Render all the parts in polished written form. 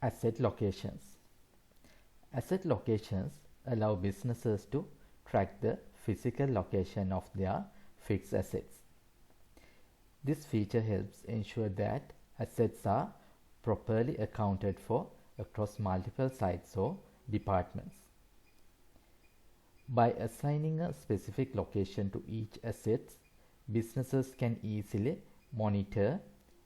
Asset locations. Asset locations allow businesses to track the physical location of their fixed assets. This feature helps ensure that assets are properly accounted for across multiple sites or departments. By assigning a specific location to each asset, businesses can easily monitor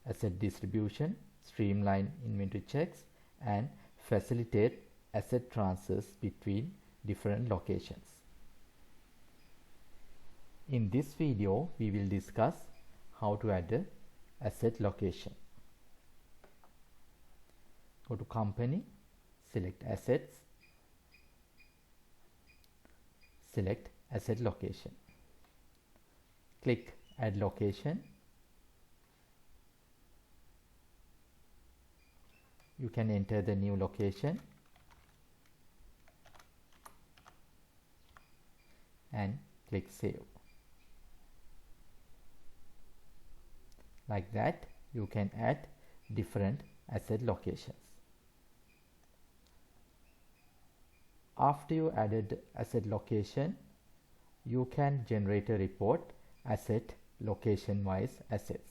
asset distribution, streamline inventory checks, and facilitate asset transfers between different locations. In this video, we will discuss how to add an asset location. Go to Company, select Assets, select Asset Location. Click Add Location. You can enter the new location and click Save. Like that, you can add different asset locations. After you added asset location, you can generate a report asset location wise assets.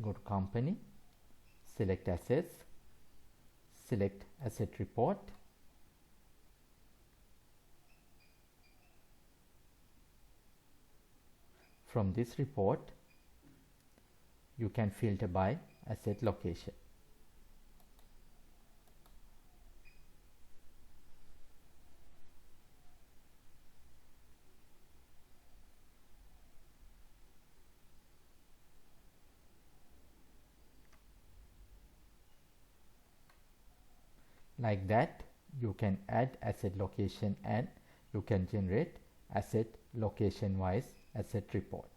Go to Company, select Assets, select Asset Report. From this report, you can filter by asset location. Like that, you can add asset location and you can generate asset location wise asset report.